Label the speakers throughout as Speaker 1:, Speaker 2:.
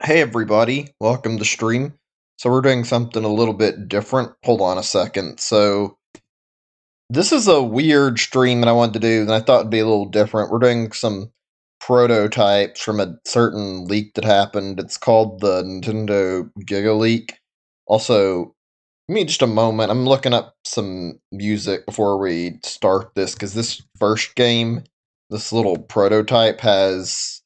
Speaker 1: Hey everybody, welcome to stream. So we're doing something a little bit different. Hold on a second. So this is a weird stream that I wanted to do and I thought it'd be a little different. We're doing some prototypes from a certain leak that happened. It's called the Nintendo Giga Leak. Also, give me just a moment. I'm looking up some music before we start this because this first game, this little prototype has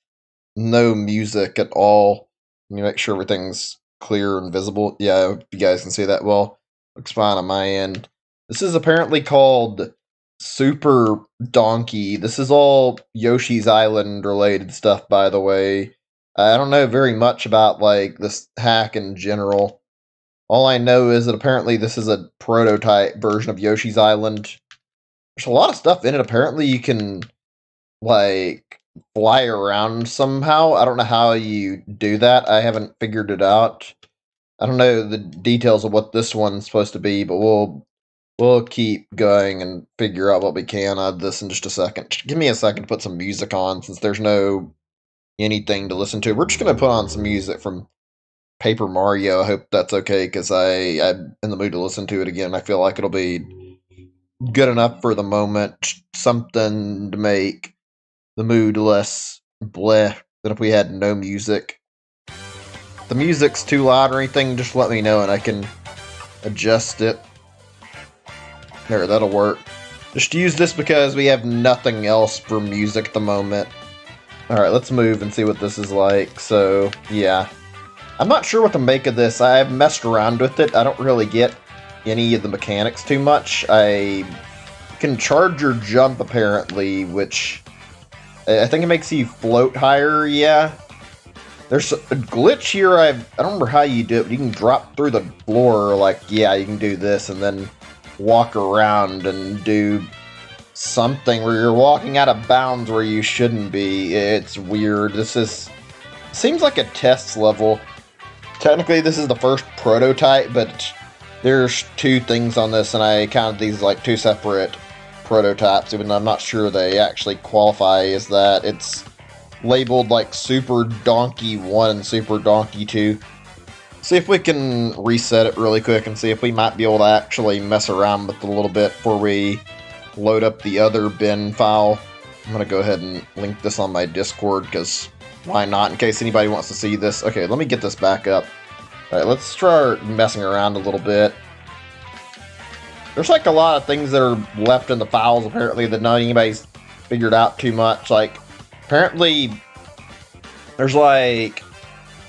Speaker 1: no music at all. Let me make sure everything's clear and visible. Yeah, I hope you guys can see that well. Looks fine on my end. This is apparently called Super Donkey. This is all Yoshi's Island related stuff, by the way. I don't know very much about like this hack in general. All I know is that apparently this is a prototype version of Yoshi's Island. There's a lot of stuff in it. Apparently you can like fly around somehow. I don't know how you do that. I haven't figured it out. I don't know the details of what this one's supposed to be, but we'll keep going and figure out what we can out of this in just a second. Give me a second to put some music on since there's no anything to listen to. We're just gonna put on some music from Paper Mario. I hope that's okay because I'm in the mood to listen to it again. I feel like it'll be good enough for the moment. Something to make the mood less bleh than if we had no music. If the music's too loud or anything, just let me know and I can adjust it. There, that'll work. Just use this because we have nothing else for music at the moment. Alright, let's move and see what this is like. So, yeah. I'm not sure what to make of this. I've messed around with it. I don't really get any of the mechanics too much. I can charge your jump, apparently, which I think it makes you float higher, yeah. There's a glitch here, I don't remember how you do it, but you can drop through the floor, like, yeah, you can do this, and then walk around and do something where you're walking out of bounds where you shouldn't be. It's weird. Seems like a test level. Technically, this is the first prototype, but there's two things on this, and I counted these like two separate prototypes, even though I'm not sure they actually qualify as that. It's labeled like Super Donkey 1 and Super Donkey 2. See if we can reset it really quick and see if we might be able to actually mess around with it a little bit before we load up the other bin file. I'm going to go ahead and link this on my Discord because why not, in case anybody wants to see this. Okay, let me get this back up. Alright, let's start messing around a little bit. There's like a lot of things that are left in the files apparently that not anybody's figured out too much. Like, apparently there's like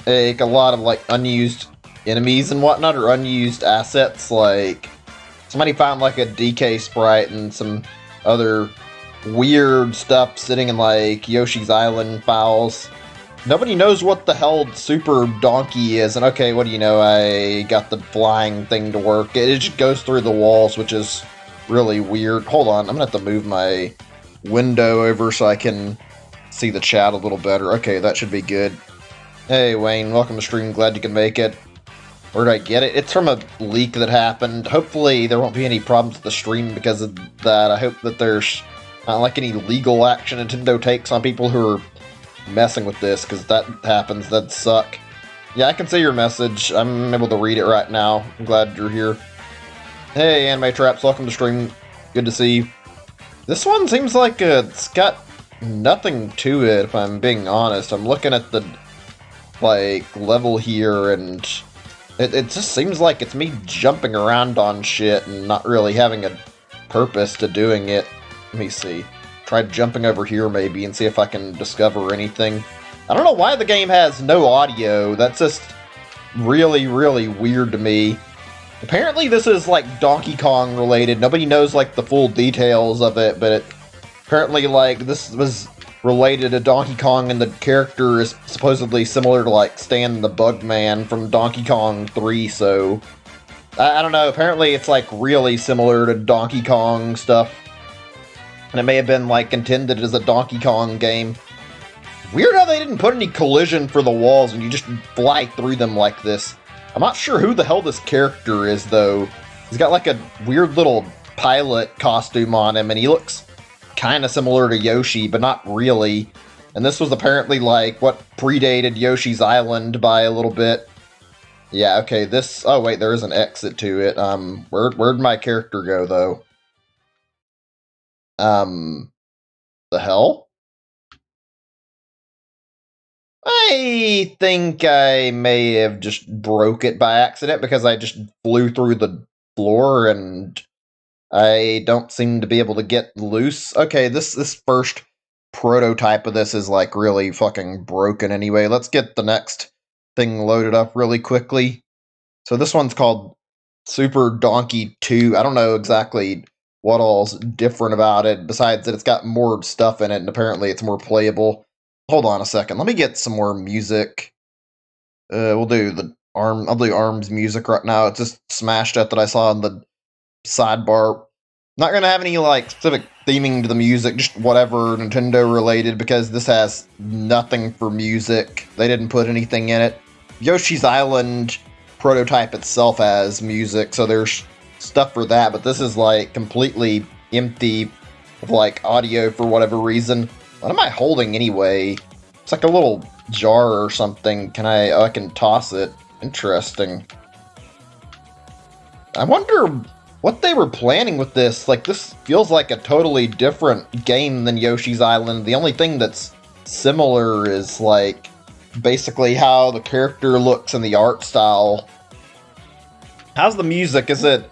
Speaker 1: a lot of like unused enemies and whatnot, or unused assets. Like, somebody found like a DK sprite and some other weird stuff sitting in like Yoshi's Island files. Nobody knows what the hell Super Donkey is, and okay, what do you know, I got the flying thing to work. It just goes through the walls, which is really weird. Hold on, I'm gonna have to move my window over so I can see the chat a little better. Okay, that should be good. Hey Wayne, welcome to stream, glad you can make it. Where did I get it? It's from a leak that happened. Hopefully there won't be any problems with the stream because of that. I hope that there's not like any legal action Nintendo takes on people who are messing with this, because if that happens, that'd suck. Yeah, I can see your message. I'm able to read it right now. I'm glad you're here. Hey, Anime Traps, welcome to stream. Good to see you. This one seems like it's got nothing to it, if I'm being honest. I'm looking at the like level here, and it just seems like it's me jumping around on shit and not really having a purpose to doing it. Let me see. Try jumping over here maybe and see if I can discover anything. I don't know why the game has no audio. That's just really, really weird to me. Apparently this is like Donkey Kong related. Nobody knows like the full details of it, but apparently like this was related to Donkey Kong, and the character is supposedly similar to like Stan the Bugman from Donkey Kong 3, so I don't know. Apparently it's like really similar to Donkey Kong stuff. And it may have been, like, intended as a Donkey Kong game. Weird how they didn't put any collision for the walls and you just fly through them like this. I'm not sure who the hell this character is, though. He's got, like, a weird little pilot costume on him, and he looks kind of similar to Yoshi, but not really. And this was apparently like what predated Yoshi's Island by a little bit. Yeah, okay, this... Oh, wait, there is an exit to it. Where'd my character go, though? The hell? I think I may have just broke it by accident because I just flew through the floor and I don't seem to be able to get loose. Okay, this first prototype of this is like really fucking broken anyway. Let's get the next thing loaded up really quickly. So this one's called Super Donkey 2. I don't know exactly what all's different about it, besides that it's got more stuff in it, and apparently it's more playable. Hold on a second. Let me get some more music. We'll do the ARM. I'll do ARM's music right now. It's just smashed up that I saw in the sidebar. Not gonna have any like specific theming to the music, just whatever Nintendo related, because this has nothing for music. They didn't put anything in it. Yoshi's Island prototype itself has music, so there's stuff for that, but this is like completely empty of like audio for whatever reason. What am I holding anyway? It's like a little jar or something. Can I... Oh, I can toss it. Interesting. I wonder what they were planning with this. Like, this feels like a totally different game than Yoshi's Island. The only thing that's similar is, like, basically how the character looks and the art style. How's the music? Is it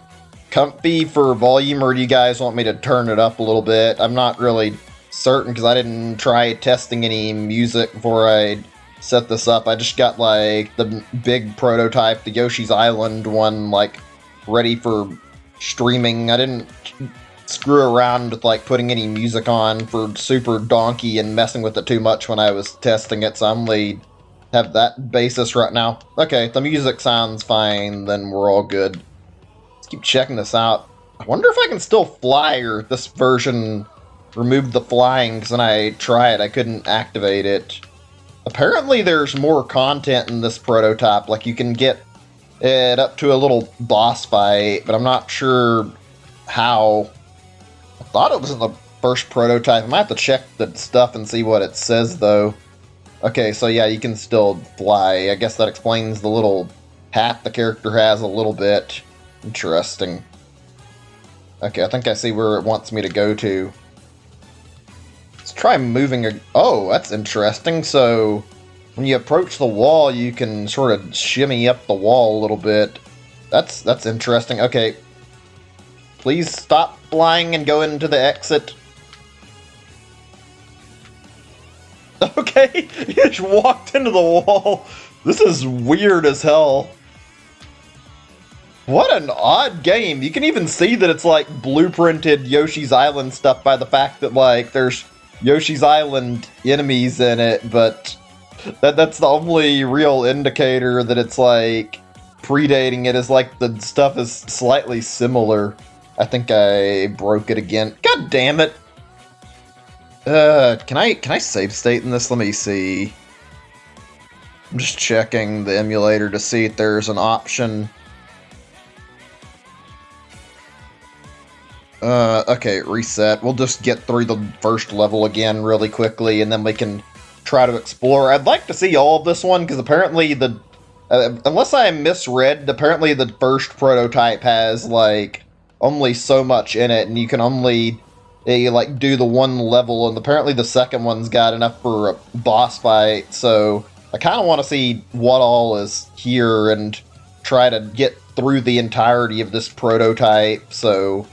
Speaker 1: comfy for volume, or do you guys want me to turn it up a little bit? I'm not really certain because I didn't try testing any music before I set this up. I just got, like, the big prototype, the Yoshi's Island one, like, ready for streaming. I didn't screw around with like putting any music on for Super Donkey and messing with it too much when I was testing it, so I only have that basis right now. Okay, the music sounds fine, then we're all good. Let's keep checking this out. I wonder if I can still fly, or if this version removed the flying, because when I tried I couldn't activate it. Apparently there's more content in this prototype, like you can get it up to a little boss fight, but I'm not sure how. I thought it was in the first prototype. I might have to check the stuff and see what it says, though. Okay, so yeah, you can still fly. I guess that explains the little hat the character has a little bit. Interesting. Okay, I think I see where it wants me to go to. Let's try moving. Oh, that's interesting. So when you approach the wall, you can sort of shimmy up the wall a little bit. That's interesting. Okay. Please stop flying and go into the exit. Okay, he just walked into the wall. This is weird as hell. What an odd game. You can even see that it's like blueprinted Yoshi's Island stuff by the fact that like there's Yoshi's Island enemies in it, but that's the only real indicator that it's like predating it, is like the stuff is slightly similar. I think I broke it again. God damn it. Can I save state in this? Let me see. I'm just checking the emulator to see if there's an option. Okay, reset. We'll just get through the first level again really quickly, and then we can try to explore. I'd like to see all of this one, because apparently the... unless I misread, apparently the first prototype has, like, only so much in it, and you can only, like, do the one level, and apparently the second one's got enough for a boss fight, so I kind of want to see what all is here, and try to get through the entirety of this prototype, so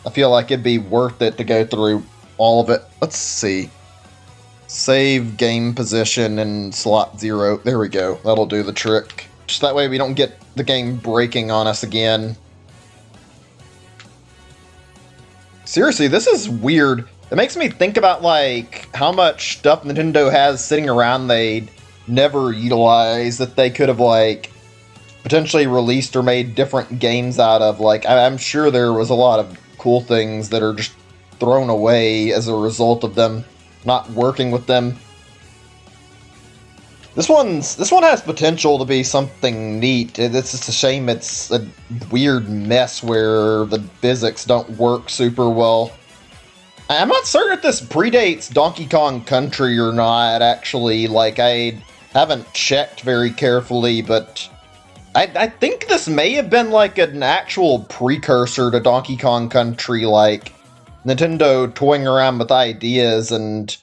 Speaker 1: I feel like it'd be worth it to go through all of it. Let's see. Save game position in slot 0. There we go. That'll do the trick. Just that way we don't get the game breaking on us again. Seriously, this is weird. It makes me think about, like, how much stuff Nintendo has sitting around they never utilize that they could have, like, potentially released or made different games out of. Like, I'm sure there was a lot of cool things that are just thrown away as a result of them not working with them. This one has potential to be something neat. It's just a shame it's a weird mess where the physics don't work super well. I'm not certain if this predates Donkey Kong Country or not, actually. Like, I haven't checked very carefully, but I think this may have been like an actual precursor to Donkey Kong Country, like Nintendo toying around with ideas and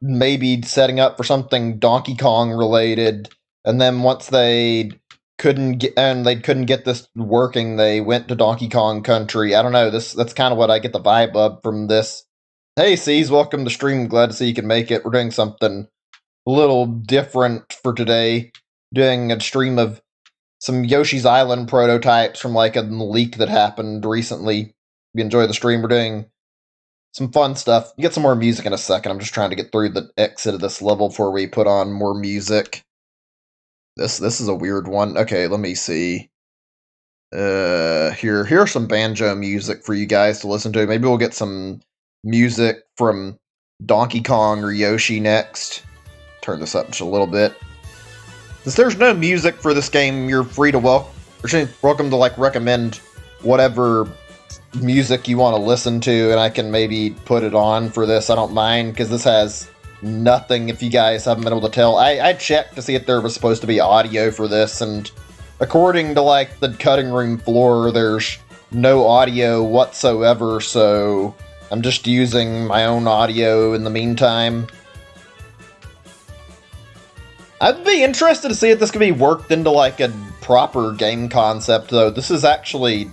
Speaker 1: maybe setting up for something Donkey Kong related, and then once they couldn't get this working, they went to Donkey Kong Country. I don't know. That's kind of what I get the vibe of from this. Hey, C's, welcome to the stream. Glad to see you can make it. We're doing something a little different for today. Doing a stream of some Yoshi's Island prototypes from like a leak that happened recently. If you enjoy the stream, we're doing some fun stuff. You get some more music in a second. I'm just trying to get through the exit of this level before we put on more music. This is a weird one. Okay, let me see. Here's some banjo music for you guys to listen to. Maybe we'll get some music from Donkey Kong or Yoshi next. Turn this up just a little bit. Since there's no music for this game, you're free to welcome to like recommend whatever music you want to listen to, and I can maybe put it on for this. I don't mind, because this has nothing, if you guys haven't been able to tell. I checked to see if there was supposed to be audio for this, and according to like the cutting room floor, there's no audio whatsoever, so I'm just using my own audio in the meantime. I'd be interested to see if this could be worked into like a proper game concept, though. This is actually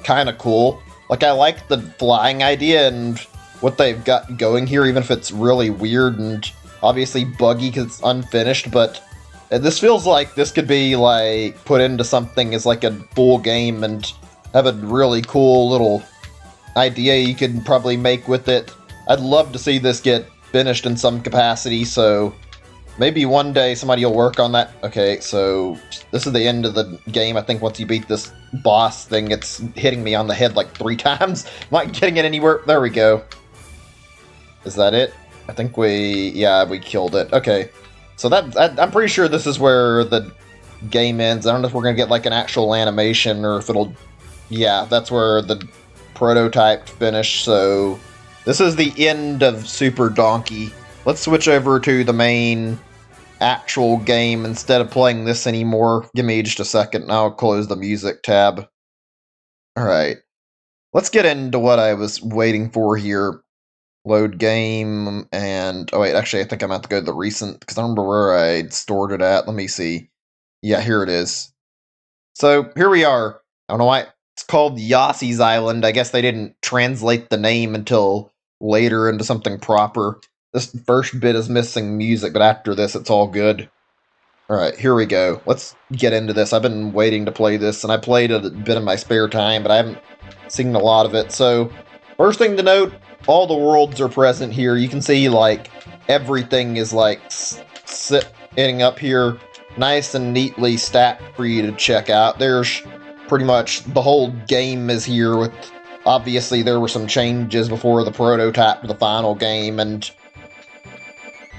Speaker 1: kind of cool. Like, I like the flying idea and what they've got going here, even if it's really weird and obviously buggy because it's unfinished, but this feels like this could be like put into something as like a full game and have a really cool little idea you could probably make with it. I'd love to see this get finished in some capacity, so maybe one day somebody will work on that. Okay, so this is the end of the game. I think once you beat this boss thing, it's hitting me on the head like 3 times. Not getting it anywhere. There we go. Is that it? I think we killed it. Okay. So I'm pretty sure this is where the game ends. I don't know if we're going to get like an actual animation or if it'll... Yeah, that's where the prototype finished. So this is the end of Super Donkey. Let's switch over to the main actual game instead of playing this anymore. Give me just a second and I'll close the music tab. Alright. Let's get into what I was waiting for here. Load game, and... Oh wait, actually I think I'm going to have to go to the recent, because I don't remember where I stored it at. Let me see. Yeah, here it is. So, here we are. I don't know why it's called Yoshi's Island. I guess they didn't translate the name until later into something proper. This first bit is missing music, but after this, it's all good. Alright, here we go. Let's get into this. I've been waiting to play this, and I played a bit in my spare time, but I haven't seen a lot of it. So, first thing to note, all the worlds are present here. You can see, like, everything is, like, sitting up here nice and neatly stacked for you to check out. There's pretty much the whole game is here with... Obviously, there were some changes before the prototype to the final game, and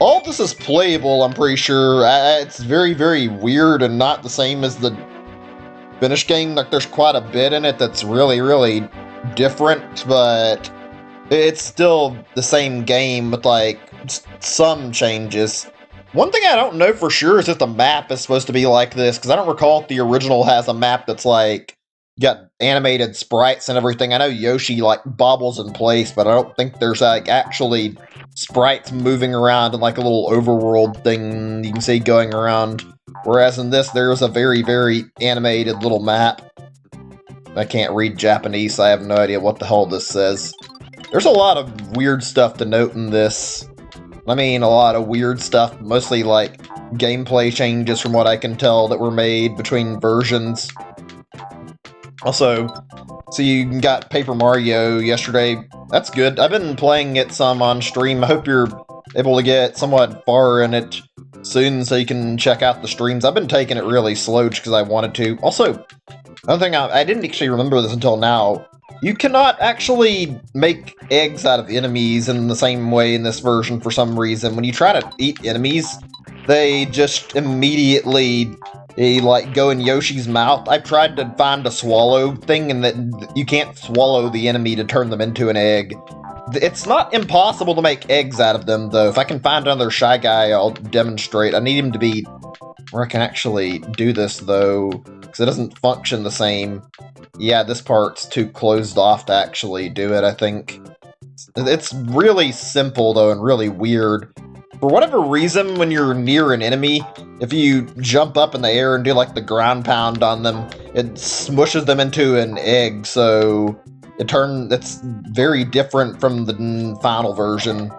Speaker 1: all this is playable, I'm pretty sure. It's very, very weird and not the same as the finished game. Like, there's quite a bit in it that's really, really different, but it's still the same game with, like, some changes. One thing I don't know for sure is if the map is supposed to be like this, because I don't recall if the original has a map that's, like, got animated sprites and everything. I know Yoshi, like, bobbles in place, but I don't think there's, like, actually sprites moving around in, like, a little overworld thing you can see going around. Whereas in this, there's a very, very animated little map. I can't read Japanese, so I have no idea what the hell this says. There's a lot of weird stuff to note in this. I mean, a lot of weird stuff, mostly, like, gameplay changes from what I can tell that were made between versions. Also, so you got Paper Mario yesterday. That's good. I've been playing it some on stream. I hope you're able to get somewhat far in it soon so you can check out the streams. I've been taking it really slow just because I wanted to. Also, another thing, I didn't actually remember this until now. You cannot actually make eggs out of enemies in the same way in this version for some reason. When you try to eat enemies, they just immediately... They, like, go in Yoshi's mouth. I've tried to find a swallow thing, and that you can't swallow the enemy to turn them into an egg. It's not impossible to make eggs out of them, though. If I can find another Shy Guy, I'll demonstrate. I need him to be where I can actually do this, though, because it doesn't function the same. Yeah, this part's too closed off to actually do it, I think. It's really simple, though, and really weird. For whatever reason, when you're near an enemy, if you jump up in the air and do, like, the ground pound on them, it smushes them into an egg, so it's very different from the final version.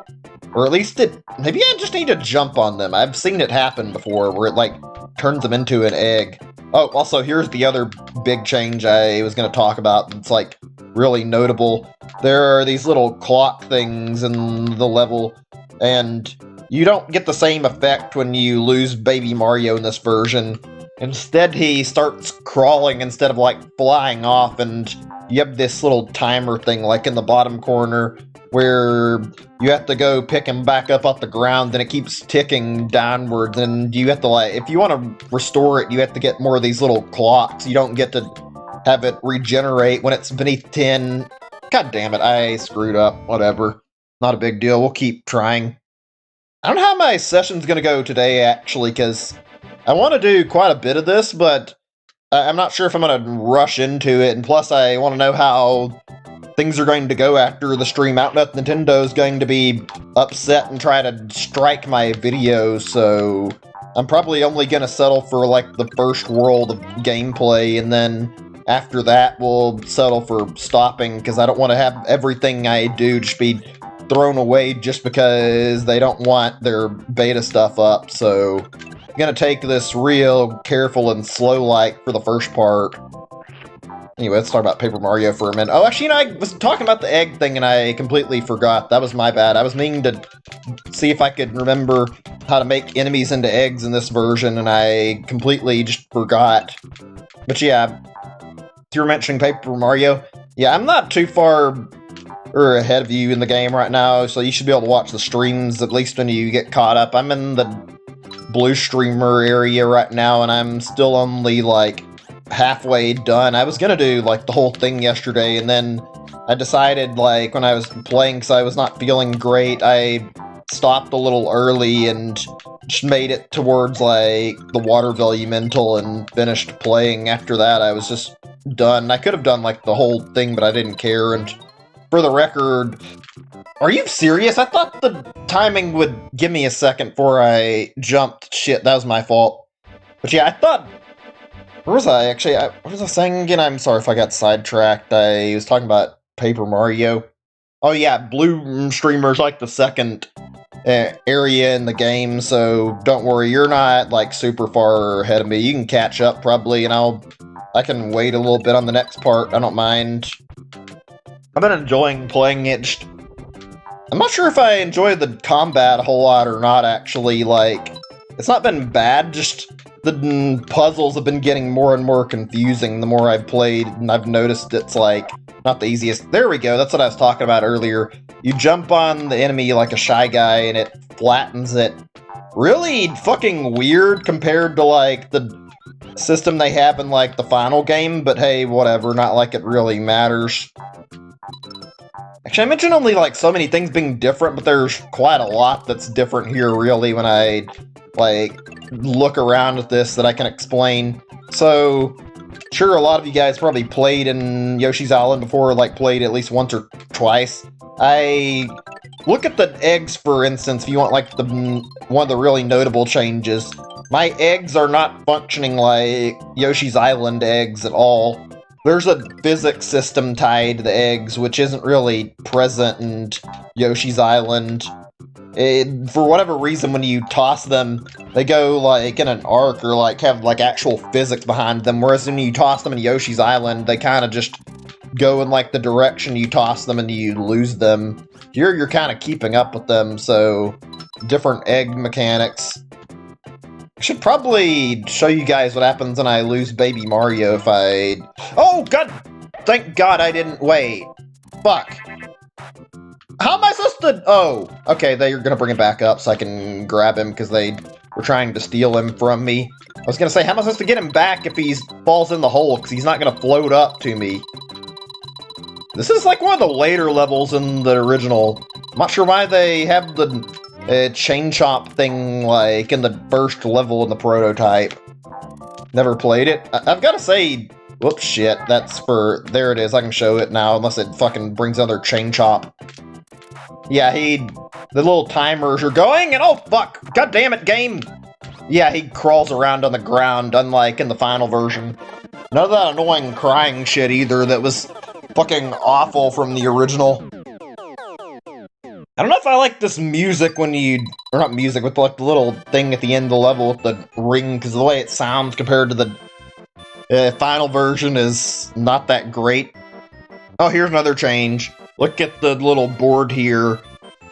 Speaker 1: Or at least maybe I just need to jump on them. I've seen it happen before, where it, like, turns them into an egg. Oh, also, here's the other big change I was going to talk about. It's, like, really notable. There are these little clock things in the level, and you don't get the same effect when you lose Baby Mario in this version. Instead, he starts crawling instead of, like, flying off, and you have this little timer thing, like, in the bottom corner, where you have to go pick him back up off the ground, and it keeps ticking downwards, and you have to, like, if you want to restore it, you have to get more of these little clocks. You don't get to have it regenerate when it's beneath 10. God damn it, I screwed up. Whatever. Not a big deal. We'll keep trying. I don't know how my session's gonna go today, actually, because I want to do quite a bit of this, but I'm not sure if I'm gonna rush into it, and plus I want to know how things are going to go after the stream. I don't know if Nintendo's going to be upset and try to strike my video, so I'm probably only gonna settle for, like, the first world of gameplay, and then after that we'll settle for stopping, because I don't want to have everything I do just be thrown away just because they don't want their beta stuff up, so I'm gonna take this real careful and slow-like for the first part. Anyway, let's talk about Paper Mario for a minute. Oh, actually, I was talking about the egg thing and I completely forgot. That was my bad. I was meaning to see if I could remember how to make enemies into eggs in this version, and I completely just forgot. But yeah, you were mentioning Paper Mario. Yeah, I'm not too far ahead of you in the game right now, so you should be able to watch the streams, at least when you get caught up. I'm in the blue streamer area right now, and I'm still only, like, halfway done. I was gonna do, like, the whole thing yesterday, and then I decided, like, when I was playing, because I was not feeling great, I stopped a little early and just made it towards, like, the Waterville Elemental and finished playing. After that, I was just done. I could have done, like, the whole thing, but I didn't care, and for the record, are you serious? I thought the timing would give me a second before I jumped. Shit, that was my fault. But yeah, I thought... Where was I, actually? What was I saying again? I'm sorry if I got sidetracked. I was talking about Paper Mario. Oh yeah, blue streamer's like the second area in the game, so don't worry, you're not, like, super far ahead of me. You can catch up, probably, and I can wait a little bit on the next part. I don't mind. I've been enjoying playing it. I'm not sure if I enjoy the combat a whole lot or not, actually. Like, it's not been bad, just the puzzles have been getting more and more confusing the more I've played, and I've noticed it's, like, not the easiest. There we go, that's what I was talking about earlier. You jump on the enemy like a Shy Guy, and it flattens it. Really fucking weird compared to, like, the system they have in, like, the final game, but hey, whatever, not like it really matters. Actually, I mentioned only, like, so many things being different, but there's quite a lot that's different here, really, when I, like, look around at this that I can explain. So, sure, a lot of you guys probably played in Yoshi's Island before, like, played at least once or twice. Look at the eggs, for instance, if you want, like, one of the really notable changes. My eggs are not functioning like Yoshi's Island eggs at all. There's a physics system tied to the eggs, which isn't really present in Yoshi's Island. For whatever reason, when you toss them, they go, like, in an arc, or, like, have, like, actual physics behind them, whereas when you toss them in Yoshi's Island, they kind of just go in, like, the direction you toss them and you lose them. Here, you're kind of keeping up with them, so different egg mechanics. I should probably show you guys what happens when I lose Baby Mario if I... Oh, God! Thank God I didn't wait. Fuck. How am I supposed to... Oh, okay, they're gonna bring him back up so I can grab him because they were trying to steal him from me. I was gonna say, how am I supposed to get him back if he falls in the hole? Because he's not gonna float up to me. This is like one of the later levels in the original. I'm not sure why they have the chain chomp thing like in the first level in the prototype. Never played it. I've got to say, whoops, shit, that's for, there it is, I can show it now, unless it fucking brings another chain chomp. Yeah, the little timers are going, and oh fuck, god damn it, game! Yeah, he crawls around on the ground, unlike in the final version. None of that annoying crying shit either that was fucking awful from the original. I don't know if I like this music when or not music, with like the little thing at the end of the level with the ring, because the way it sounds compared to the final version is not that great. Oh, here's another change. Look at the little board here.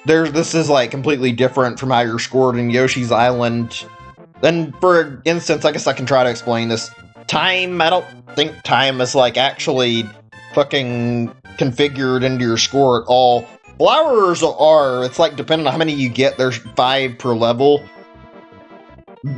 Speaker 1: This is like completely different from how you're scored in Yoshi's Island. Then, for instance, I guess I can try to explain this. Time, I don't think time is like actually fucking configured into your score at all. Flowers are, it's like depending on how many you get, there's 5 per level.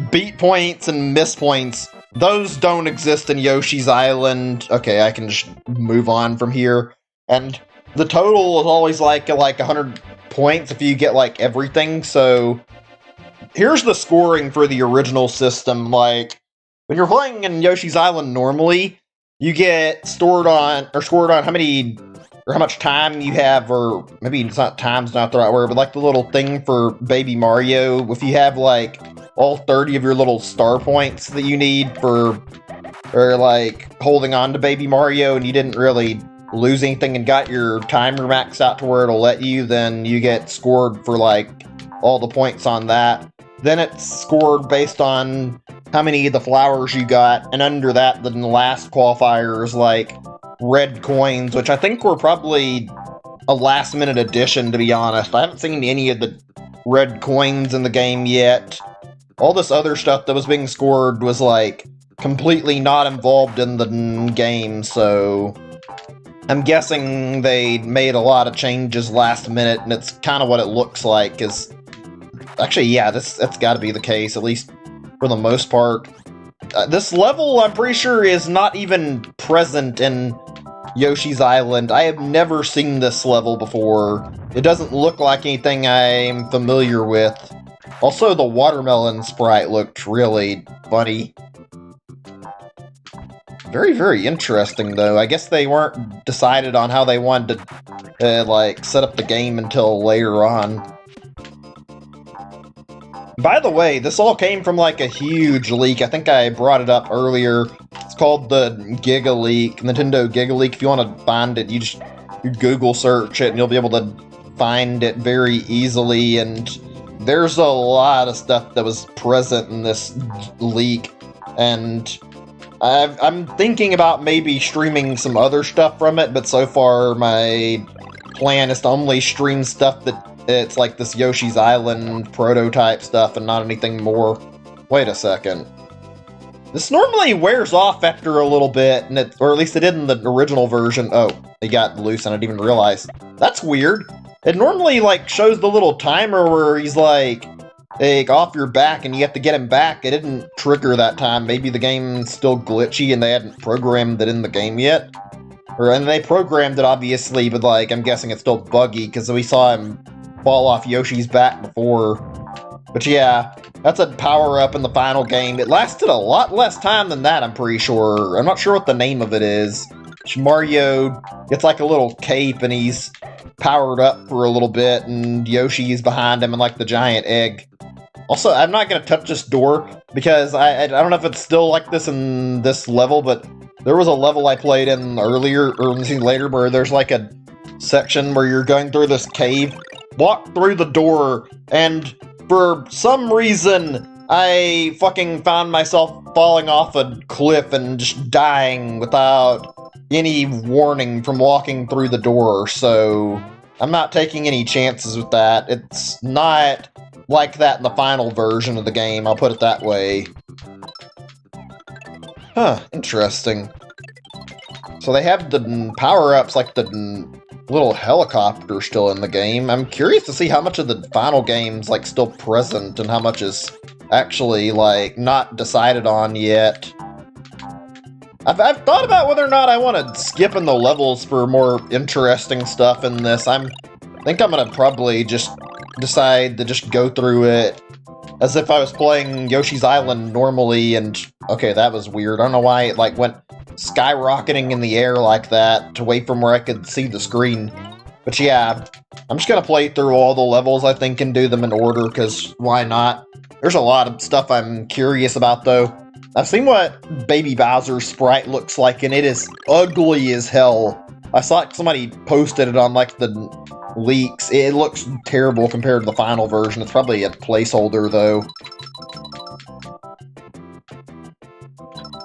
Speaker 1: Beat points and miss points, those don't exist in Yoshi's Island. Okay, I can just move on from here. And the total is always like 100 points if you get like everything, so here's the scoring for the original system. Like, when you're playing in Yoshi's Island normally, you get scored on how many, or how much time you have, or maybe it's not, time's not the right word, but like the little thing for Baby Mario, if you have like all 30 of your little star points that you need for, or like holding on to Baby Mario and you didn't really lose anything and got your timer maxed out to where it'll let you, then you get scored for like all the points on that. Then it's scored based on how many of the flowers you got, and under that, then the last qualifier is like red coins, which I think were probably a last-minute addition, to be honest. I haven't seen any of the red coins in the game yet. All this other stuff that was being scored was like completely not involved in the game, so I'm guessing they made a lot of changes last minute, and it's kind of what it looks like, because actually, yeah, that's got to be the case, at least for the most part. This level, I'm pretty sure, is not even present in Yoshi's Island. I have never seen this level before. It doesn't look like anything I'm familiar with. Also, the watermelon sprite looked really funny. Very, very interesting, though. I guess they weren't decided on how they wanted to, like, set up the game until later on. By the way, this all came from like a huge leak. I think I brought it up earlier. It's called the Giga Leak, Nintendo Giga Leak. If you want to find it, you Google search it and you'll be able to find it very easily. And there's a lot of stuff that was present in this leak. And I'm thinking about maybe streaming some other stuff from it, but so far my plan is to only stream stuff that it's like this Yoshi's Island prototype stuff and not anything more. Wait a second. This normally wears off after a little bit, and or at least it did in the original version. Oh, it got loose and I didn't even realize. That's weird. It normally like shows the little timer where he's like off your back and you have to get him back. It didn't trigger that time. Maybe the game's still glitchy and they hadn't programmed it in the game yet. And they programmed it obviously, but like I'm guessing it's still buggy because we saw him fall off Yoshi's back before. But yeah, that's a power-up in the final game. It lasted a lot less time than that, I'm pretty sure. I'm not sure what the name of it is. Mario gets like a little cape and he's powered up for a little bit, and Yoshi's behind him in like the giant egg. Also, I'm not going to touch this door because I don't know if it's still like this in this level, but there was a level I played in earlier, or later, where there's like a section where you're going through this cave, walk through the door, and for some reason, I fucking found myself falling off a cliff and just dying without any warning from walking through the door, so I'm not taking any chances with that. It's not like that in the final version of the game, I'll put it that way. Huh, interesting. So they have the power-ups like the little helicopter still in the game. I'm curious to see how much of the final game's like still present and how much is actually like not decided on yet. I've thought about whether or not I want to skip in the levels for more interesting stuff in this. I think I'm gonna probably just decide to just go through it as if I was playing Yoshi's Island normally, and okay, that was weird. I don't know why it like went skyrocketing in the air like that, away from where I could see the screen. But yeah, I'm just gonna play through all the levels, I think, and do them in order, because why not? There's a lot of stuff I'm curious about, though. I've seen what Baby Bowser's sprite looks like, and it is ugly as hell. I saw somebody posted it on, like, the leaks. It looks terrible compared to the final version. It's probably a placeholder, though.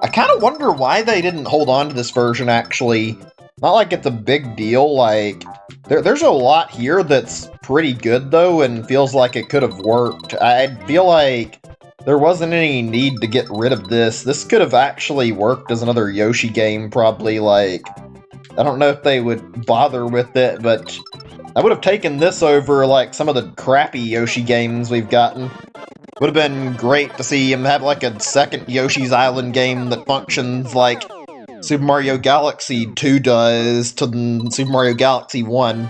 Speaker 1: I kind of wonder why they didn't hold on to this version, actually. Not like it's a big deal, like... There's a lot here that's pretty good, though, and feels like it could have worked. I feel like there wasn't any need to get rid of this. This could have actually worked as another Yoshi game, probably, like... I don't know if they would bother with it, but I would have taken this over, like, some of the crappy Yoshi games we've gotten. Would have been great to see him have, like, a second Yoshi's Island game that functions like Super Mario Galaxy 2 does to Super Mario Galaxy 1.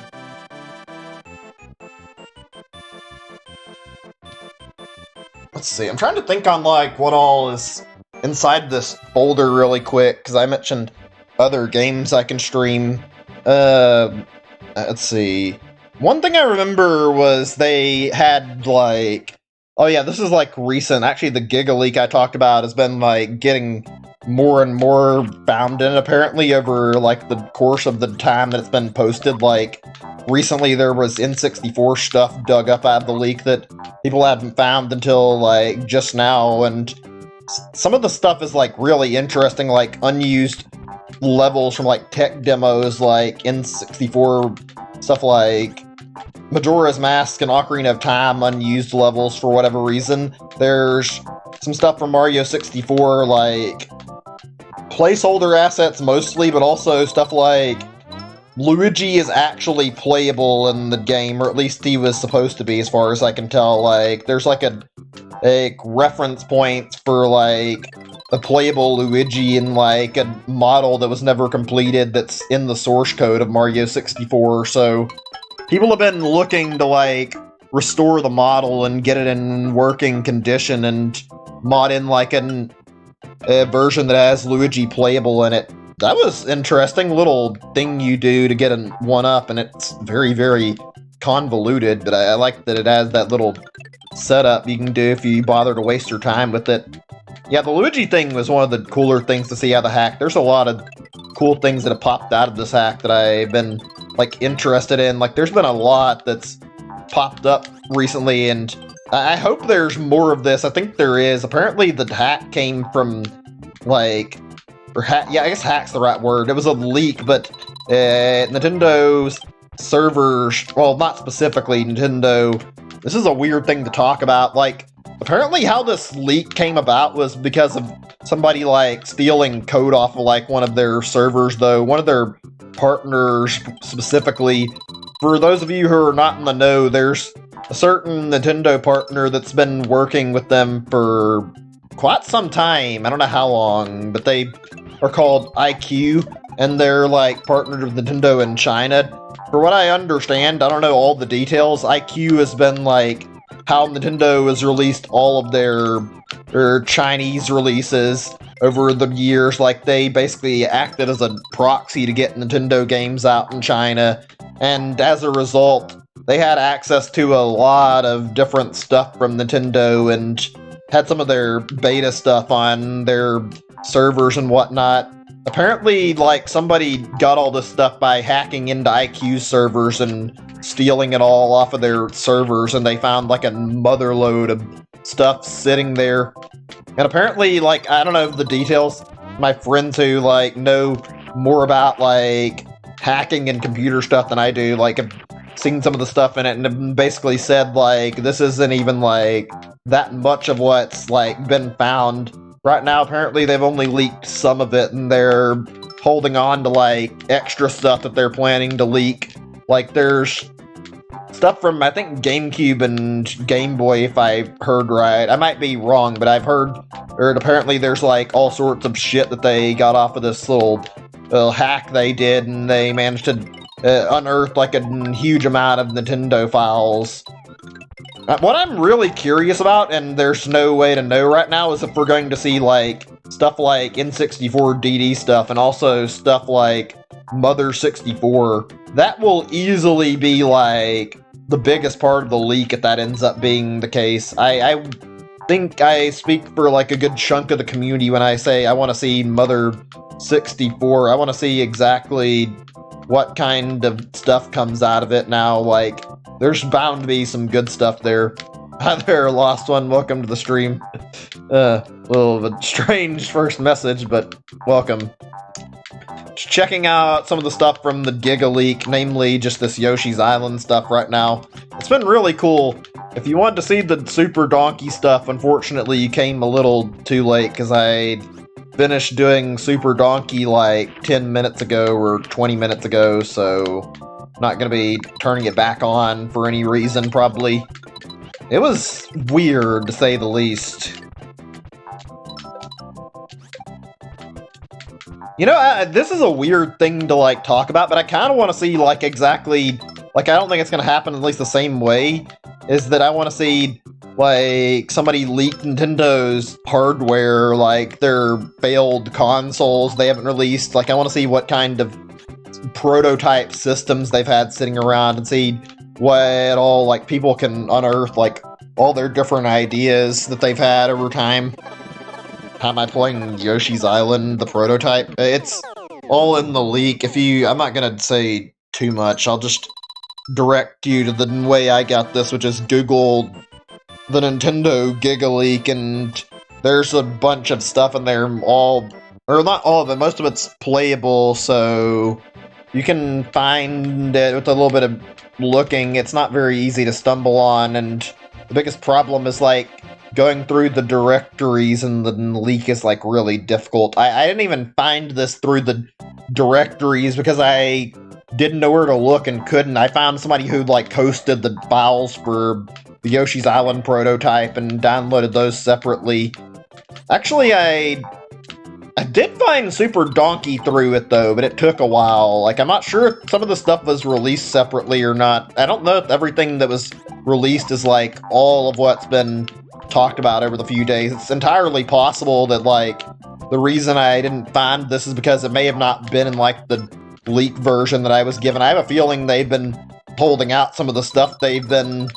Speaker 1: Let's see, I'm trying to think on, like, what all is inside this folder really quick, because I mentioned other games I can stream. Let's see. One thing I remember was they had, like... Oh yeah, this is, like, recent. Actually, the Giga Leak I talked about has been, like, getting more and more found in, apparently, over, like, the course of the time that it's been posted. Like, recently there was N64 stuff dug up out of the leak that people hadn't found until, like, just now, and some of the stuff is, like, really interesting, like, unused levels from, like, tech demos, like N64 stuff like Majora's Mask and Ocarina of Time unused levels for whatever reason. There's some stuff from Mario 64, like placeholder assets mostly, but also stuff like Luigi is actually playable in the game, or at least he was supposed to be, as far as I can tell. Like, there's like a reference point for like a playable Luigi in like a model that was never completed that's in the source code of Mario 64, so people have been looking to, like, restore the model and get it in working condition and mod in, like, a version that has Luigi playable in it. That was interesting little thing you do to get a one-up, and it's very, very convoluted, but I like that it has that little setup you can do if you bother to waste your time with it. Yeah, the Luigi thing was one of the cooler things to see out of the hack. There's a lot of cool things that have popped out of this hack that I've been, like, interested in. Like, there's been a lot that's popped up recently, and I hope there's more of this. I think there is. Apparently the hack came from, like, yeah, I guess hack's the right word. It was a leak, but Nintendo's servers, well, not specifically Nintendo, this is a weird thing to talk about. Like, apparently how this leak came about was because of somebody, like, stealing code off of, like, one of their servers, though. One of their partners, specifically. For those of you who are not in the know, there's a certain Nintendo partner that's been working with them for quite some time. I don't know how long, but they are called IQ, and they're, like, partnered with Nintendo in China. For what I understand, I don't know all the details, IQ has been, like, how Nintendo has released all of their Chinese releases over the years. Like, they basically acted as a proxy to get Nintendo games out in China, and as a result, they had access to a lot of different stuff from Nintendo and had some of their beta stuff on their servers and whatnot. Apparently, like, somebody got all this stuff by hacking into IQ's servers and stealing it all off of their servers, and they found, like, a motherload of stuff sitting there. And apparently, like, I don't know the details. My friends who, like, know more about, like, hacking and computer stuff than I do, like, have seen some of the stuff in it and have basically said, like, this isn't even, like, that much of what's, like, been found. Right now, apparently, they've only leaked some of it, and they're holding on to, like, extra stuff that they're planning to leak. Like, there's stuff from, I think, GameCube and Game Boy, if I heard right. I might be wrong, but I've heard apparently there's like all sorts of shit that they got off of this little hack they did, and they managed to unearth like a huge amount of Nintendo files. What I'm really curious about, and there's no way to know right now, is if we're going to see like stuff like N64 DD stuff, and also stuff like Mother 64. That will easily be like the biggest part of the leak if that ends up being the case. I think I speak for like a good chunk of the community when I say I want to see Mother 64. I want to see exactly what kind of stuff comes out of it now. Like, there's bound to be some good stuff there. Hi there, Lost One. Welcome to the stream. A little bit strange first message, but welcome. Just checking out some of the stuff from the Giga Leak, namely just this Yoshi's Island stuff right now. It's been really cool. If you wanted to see the Super Donkey stuff, unfortunately you came a little too late, because I finished doing Super Donkey like 10 minutes ago or 20 minutes ago, so not going to be turning it back on for any reason, probably. It was weird, to say the least. You know, this is a weird thing to, like, talk about, but I kind of want to see, like, exactly... Like, I don't think it's going to happen at least the same way, is that I want to see, like, somebody leak Nintendo's hardware, like, their failed consoles they haven't released. Like, I want to see what kind of prototype systems they've had sitting around, and see what all, like, people can unearth, like, all their different ideas that they've had over time. How am I playing Yoshi's Island, the prototype? It's all in the leak. I'm not gonna say too much, I'll just direct you to the way I got this, which is Google the Nintendo Giga Leak, and there's a bunch of stuff in there, or not all of it, most of it's playable, so you can find it with a little bit of looking. It's not very easy to stumble on, and the biggest problem is, like, going through the directories in the leak is, like, really difficult. I didn't even find this through the directories because I didn't know where to look and couldn't. I found somebody who, like, posted the files for the Yoshi's Island prototype and downloaded those separately. Actually, I did find Super Donkey through it, though, but it took a while. Like, I'm not sure if some of the stuff was released separately or not. I don't know if everything that was released is, like, all of what's been talked about over the few days. It's entirely possible that, like, the reason I didn't find this is because it may have not been in, like, the leak version that I was given. I have a feeling they've been holding out some of the stuff they've been,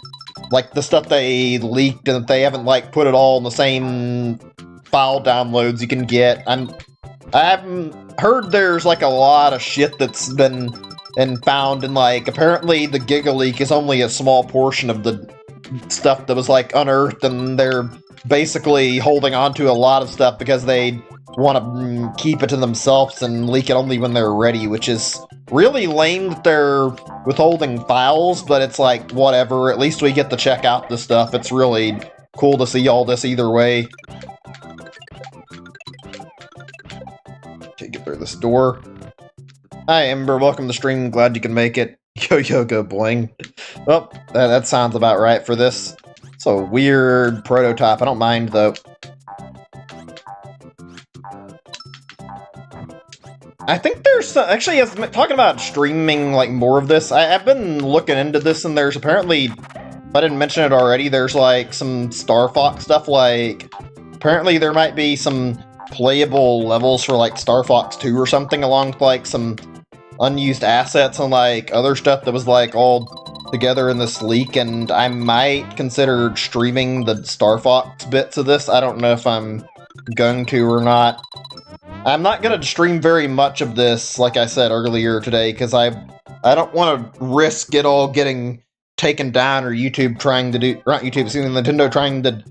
Speaker 1: like, the stuff they leaked, and that they haven't, like, put it all in the same file downloads you can get. I haven't heard there's, like, a lot of shit that's been found, and, like, apparently the Giga Leak is only a small portion of the stuff that was, like, unearthed, and they're basically holding on to a lot of stuff because they want to keep it to themselves and leak it only when they're ready, which is really lame that they're withholding files, but it's like, whatever, at least we get to check out this stuff. It's really cool to see all this either way. Okay, get through this door. Hi, Ember, welcome to the stream, glad you can make it. Yo, go bling. Well, that sounds about right for this. It's a weird prototype, I don't mind, though. I think there's actually, as talking about streaming, like, more of this, I've been looking into this, and there's apparently, if I didn't mention it already, there's, like, some Star Fox stuff. Like, apparently there might be some playable levels for, like, Star Fox 2 or something, along with, like, some unused assets and, like, other stuff that was, like, all together in this leak, and I might consider streaming the Star Fox bits of this. I don't know if I'm going to or not. I'm not going to stream very much of this, like I said earlier today, because I don't want to risk it all getting taken down, or YouTube trying to do, not YouTube, excuse me, Nintendo trying to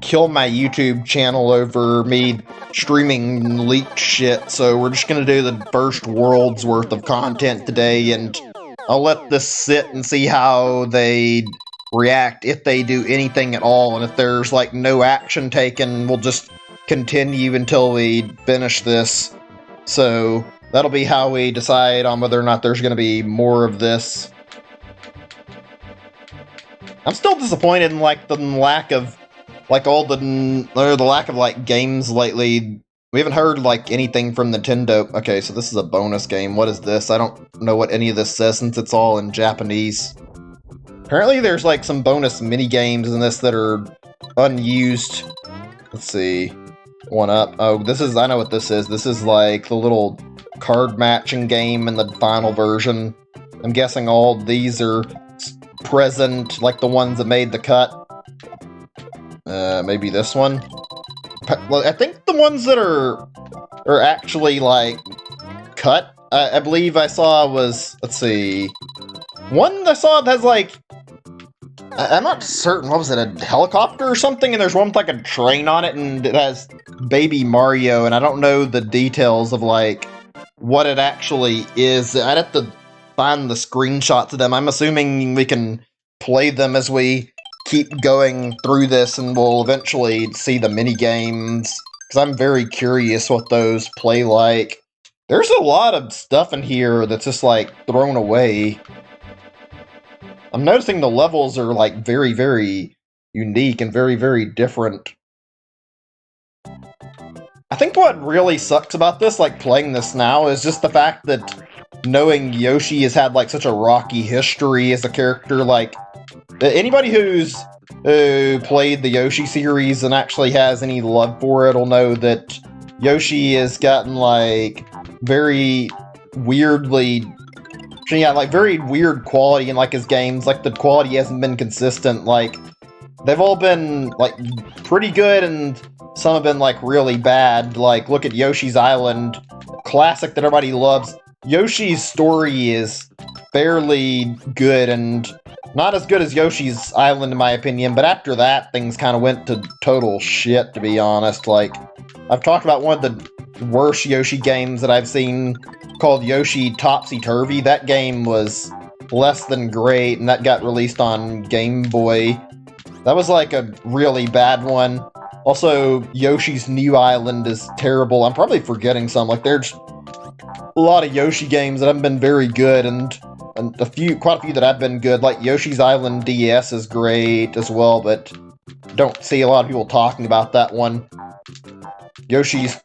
Speaker 1: kill my YouTube channel over me streaming leaked shit. So we're just going to do the first world's worth of content today, and I'll let this sit and see how they react, if they do anything at all, and if there's, like, no action taken, we'll just continue until we finish this. So that'll be how we decide on whether or not there's going to be more of this. I'm still disappointed in like the lack of like the lack of like games lately. We haven't heard like anything from Nintendo. Okay, so this is a bonus game. What is this? I don't know what any of this says since it's all in Japanese. Apparently there's like some bonus mini games in this that are unused. Let's see. One up. Oh, this is, I know what this is. This is like the little card matching game in the final version. I'm guessing all these are present, like the ones that made the cut. Maybe this one? Well, I think the ones that are actually, like, cut, I believe I saw was, let's see, one I saw that has, like, I'm not certain, what was it, a helicopter or something? And there's one with, like, a train on it, and it has Baby Mario, and I don't know the details of, like, what it actually is. I'd have to find the screenshots of them. I'm assuming we can play them as we keep going through this, and we'll eventually see the mini games, because I'm very curious what those play like. There's a lot of stuff in here that's just, like, thrown away. I'm noticing the levels are, like, very, very unique and very, very different. I think what really sucks about this, like, playing this now, is just the fact that knowing Yoshi has had, like, such a rocky history as a character. Like, anybody who's played the Yoshi series and actually has any love for it will know that Yoshi has gotten, like, very weirdly... Yeah, like, very weird quality in, like, his games. Like, the quality hasn't been consistent. Like, they've all been, like, pretty good, and some have been, like, really bad. Like, look at Yoshi's Island. Classic that everybody loves. Yoshi's story is fairly good, and not as good as Yoshi's Island, in my opinion, but after that, things kind of went to total shit, to be honest. Like, I've talked about one of the worst Yoshi games that I've seen, called Yoshi Topsy-Turvy. That game was less than great, and that got released on Game Boy. That was, like, a really bad one. Also, Yoshi's New Island is terrible. I'm probably forgetting some. Like, there's a lot of Yoshi games that haven't been very good, and quite a few that have been good. Like Yoshi's Island DS is great as well, but don't see a lot of people talking about that one. Yoshi's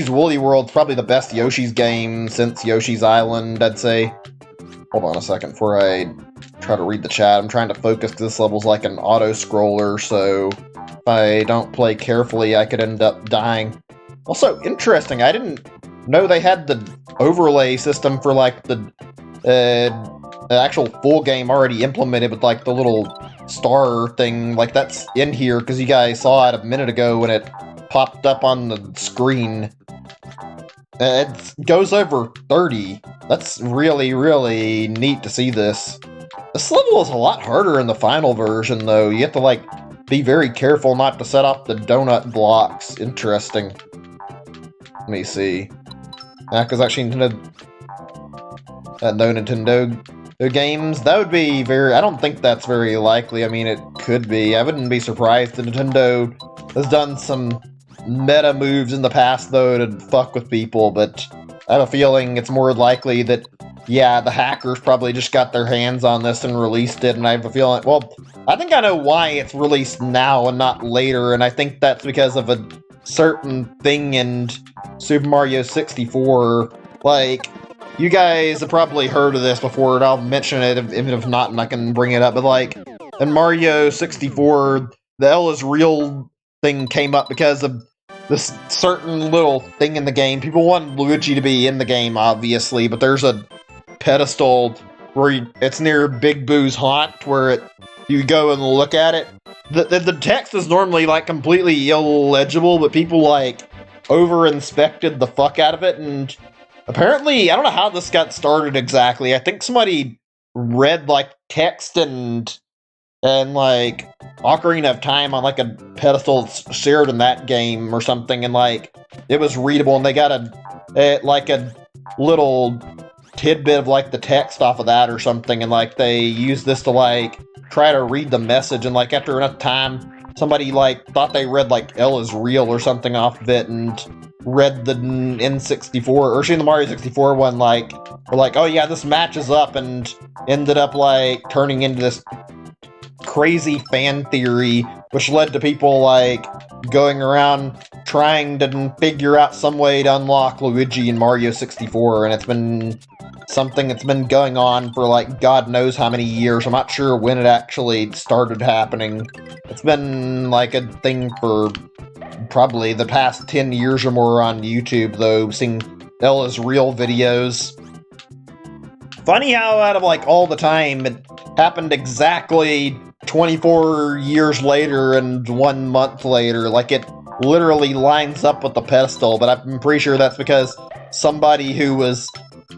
Speaker 1: Woolly World's probably the best Yoshi's game since Yoshi's Island, I'd say. Hold on a second before I try to read the chat. I'm trying to focus because this level's like an auto-scroller, so if I don't play carefully, I could end up dying. Also, interesting, I didn't know they had the overlay system for, like, the actual full game already implemented with, like, the little star thing. Like, that's in here, because you guys saw it a minute ago when it popped up on the screen. It goes over 30. That's really, really neat to see this. This level is a lot harder in the final version, though. You have to, like, be very careful not to set off the donut blocks. Interesting. Let me see. Because actually Nintendo... no Nintendo games? That would be very... I don't think that's very likely. I mean, it could be. I wouldn't be surprised that Nintendo has done some meta moves in the past, though, to fuck with people, but I have a feeling it's more likely that, yeah, the hackers probably just got their hands on this and released it, and I have a feeling... Well, I think I know why it's released now and not later, and I think that's because of a certain thing in Super Mario 64. Like, you guys have probably heard of this before, and I'll mention it, even if not, and I can bring it up, but, like, in Mario 64, the L is real thing came up because of this certain little thing in the game. People want Luigi to be in the game, obviously, but there's a pedestal where it's near Big Boo's haunt, where you go and look at it. The text is normally, like, completely illegible, but people, like, over-inspected the fuck out of it, and apparently, I don't know how this got started exactly. I think somebody read, like, text and like, Ocarina of Time on, like, a pedestal shared in that game or something, and, like, it was readable, and they got like, a little tidbit of, like, the text off of that or something, and, like, they used this to, like, try to read the message, and, like, after enough time, somebody, like, thought they read, like, L is real or something off of it, and read the N64, or the Mario 64 one, like, were like, oh yeah, this matches up, and ended up, like, turning into this crazy fan theory, which led to people, like, going around trying to figure out some way to unlock Luigi in Mario 64, and it's been something that's been going on for, like, God knows how many years. I'm not sure when it actually started happening. It's been, like, a thing for probably the past 10 years or more on YouTube, though, seeing Ella's real videos. Funny how out of, like, all the time, it happened exactly 24 years later and 1 month later. Like, it literally lines up with the pedestal, but I'm pretty sure that's because somebody who was,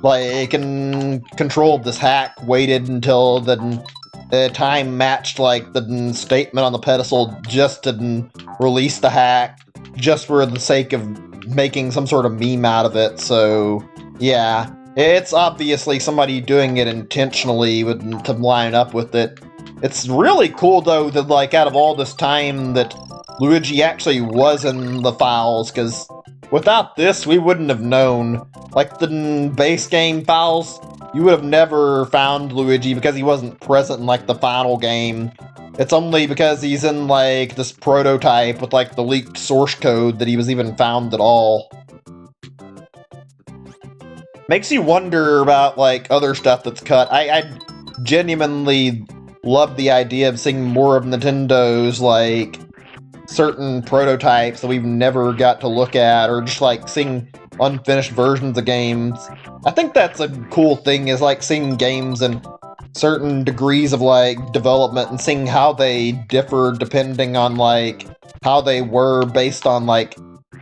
Speaker 1: like, in control of this hack waited until the time matched, like, the statement on the pedestal just to release the hack, just for the sake of making some sort of meme out of it. So, yeah. It's obviously somebody doing it intentionally to line up with it. It's really cool, though, that, like, out of all this time that Luigi actually was in the files, because without this, we wouldn't have known. Like, the base game files, you would have never found Luigi because he wasn't present in, like, the final game. It's only because he's in, like, this prototype with, like, the leaked source code that he was even found at all. Makes you wonder about, like, other stuff that's cut. I genuinely love the idea of seeing more of Nintendo's, like, certain prototypes that we've never got to look at, or just, like, seeing unfinished versions of games. I think that's a cool thing, is, like, seeing games in certain degrees of, like, development and seeing how they differ depending on, like, how they were based on, like,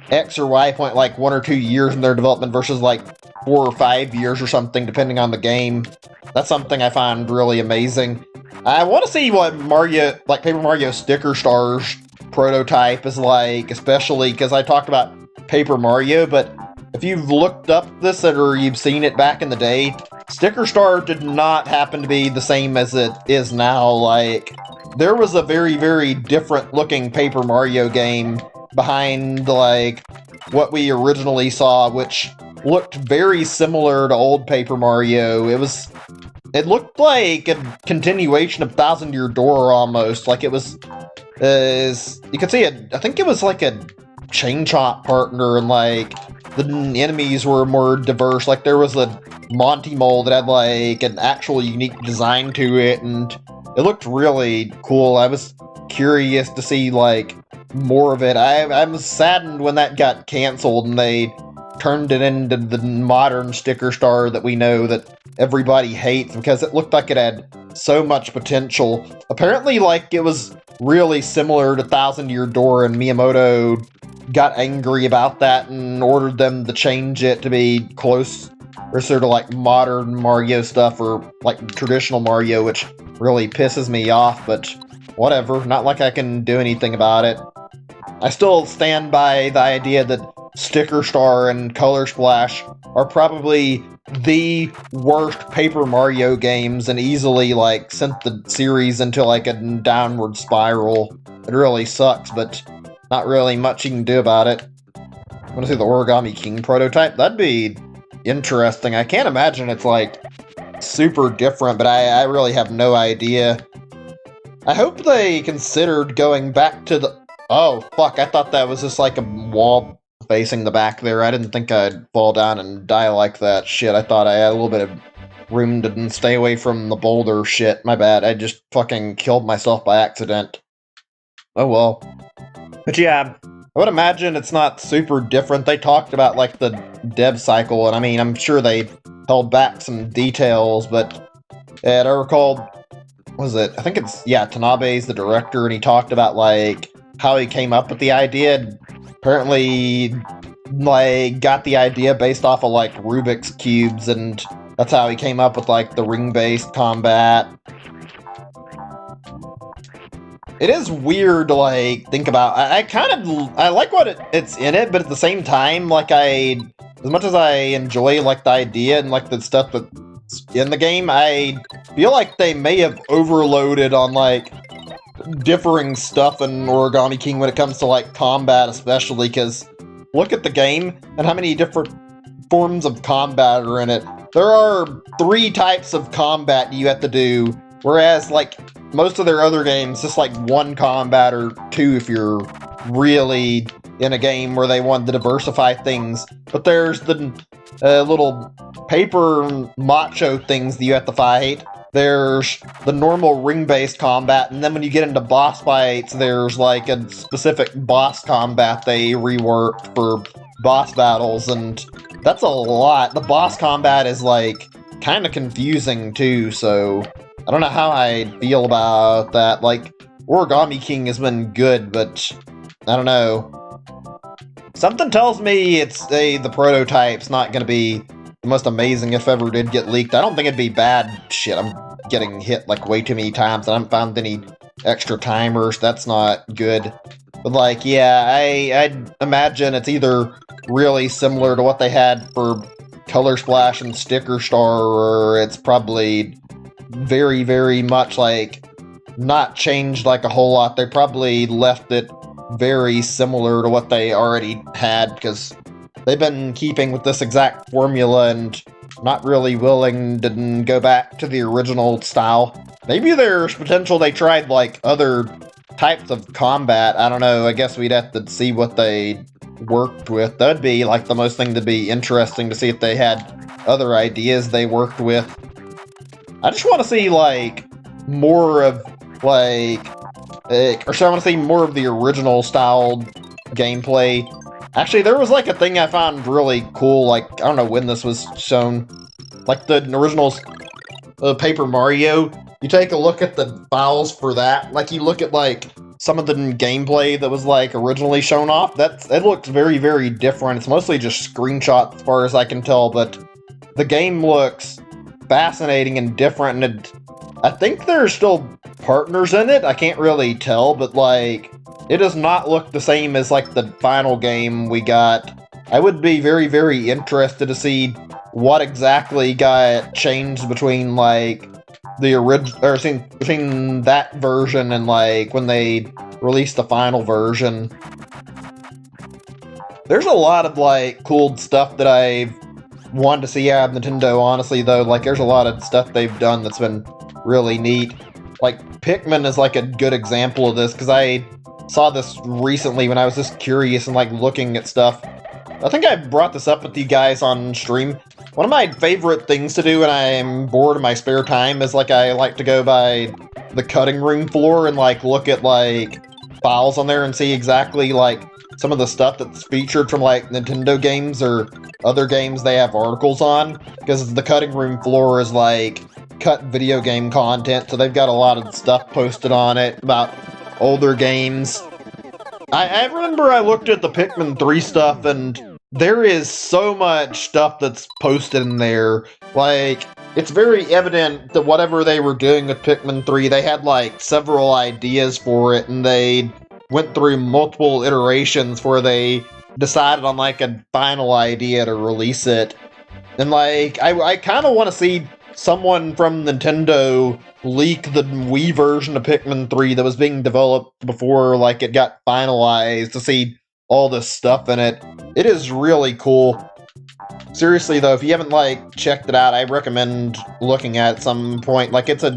Speaker 1: X or Y point, like, 1 or 2 years in their development versus, like, 4 or 5 years or something, depending on the game. That's something I find really amazing. I want to see what Mario, like, Paper Mario Sticker Stars prototype is like, especially because I talked about Paper Mario, but if you've looked up this or you've seen it back in the day, Sticker Star did not happen to be the same as it is now. Like, there was a very, very different looking Paper Mario game behind, like, what we originally saw, which looked very similar to old Paper Mario. It looked like a continuation of Thousand Year Door almost. Like, it was, you could see it, I think it was like a chain chomp partner, and, like, the enemies were more diverse. Like, there was a Monty Mole that had, like, an actual unique design to it, and it looked really cool. I was curious to see, like, more of it. I was saddened when that got canceled and they turned it into the modern Sticker Star that we know that everybody hates, because it looked like it had so much potential. Apparently, like, it was really similar to Thousand Year Door, and Miyamoto got angry about that and ordered them to change it to be close or sort of like modern Mario stuff, or like traditional Mario, which really pisses me off, but whatever. Not like I can do anything about it. I still stand by the idea that Sticker Star and Color Splash are probably the worst Paper Mario games, and easily, like, sent the series into, like, a downward spiral. It really sucks, but not really much you can do about it. I want to see the Origami King prototype. That'd be interesting. I can't imagine it's, like, super different, but I really have no idea. I hope they considered going back to the... Oh, fuck, I thought that was just, like, a wall facing the back there. I didn't think I'd fall down and die like that. Shit, I thought I had a little bit of room to stay away from the boulder. Shit, my bad. I just fucking killed myself by accident. Oh well. But yeah, I would imagine it's not super different. They talked about, like, the dev cycle, and I mean, I'm sure they held back some details, but I recall, what was it? I think it's, yeah, Tanabe's the director, and he talked about, like, how he came up with the idea. Apparently, like, got the idea based off of, like, Rubik's Cubes, and that's how he came up with, like, the ring-based combat. It is weird to, like, think about. I like what it's in it, but at the same time, like, as much as I enjoy, like, the idea and, like, the stuff that's in the game, I feel like they may have overloaded on, like, differing stuff in Origami King when it comes to, like, combat, especially, because look at the game and how many different forms of combat are in it. There are 3 types of combat you have to do Whereas, like, most of their other games, just like one combat or two if you're really in a game where they want to diversify things. But there's the little paper macho things that you have to fight. There's the normal ring-based combat, and then when you get into boss fights, there's like a specific boss combat they reworked for boss battles, and that's a lot. The boss combat is like kind of confusing too, so I don't know how I feel about that. Like, Origami King has been good, but I don't know. Something tells me it's the prototype's not going to be the most amazing if ever did get leaked. I don't think it'd be bad. Shit, I'm getting hit like way too many times and I haven't found any extra timers. That's not good. But like, yeah, I'd imagine it's either really similar to what they had for Color Splash and Sticker Star, or it's probably very, very much like not changed like a whole lot. They probably left it very similar to what they already had, because they've been keeping with this exact formula and not really willing to go back to the original style. Maybe there's potential they tried like other types of combat. I don't know. I guess we'd have to see what they worked with. That'd be like the most thing to be interesting to see if they had other ideas they worked with. I just want to see like more of like, or so I want to see more of the original style gameplay. Actually, there was like a thing I found really cool, like, I don't know when this was shown, like the original Paper Mario. You take a look at the files for that, like you look at like some of the gameplay that was like originally shown off, it looks very, very different. It's mostly just screenshots as far as I can tell, but the game looks fascinating and different, and I think there's still partners in it. I can't really tell, but like, it does not look the same as like the final game we got. I would be very, very interested to see what exactly got changed between like the original, or between that version and like when they released the final version. There's a lot of like cool stuff that I've wanted to see out of Nintendo, honestly, though. Like, there's a lot of stuff they've done that's been really neat. Like, Pikmin is like a good example of this, because I saw this recently when I was just curious and like looking at stuff. I think I brought this up with you guys on stream. One of my favorite things to do when I'm bored in my spare time is like I like to go by the cutting room floor and like look at like files on there and see exactly like some of the stuff that's featured from like Nintendo games or other games they have articles on, because the cutting room floor is like cut video game content, so they've got a lot of stuff posted on it about older games. I remember I looked at the Pikmin 3 stuff, and there is so much stuff that's posted in there. Like, it's very evident that whatever they were doing with Pikmin 3, they had like several ideas for it, and they went through multiple iterations where they decided on like a final idea to release it. And like, I kind of want to see someone from Nintendo leak the Wii version of Pikmin 3 that was being developed before like it got finalized, to see all this stuff in it. It is really cool. Seriously though, if you haven't like checked it out, I recommend looking at it some point. Like, it's a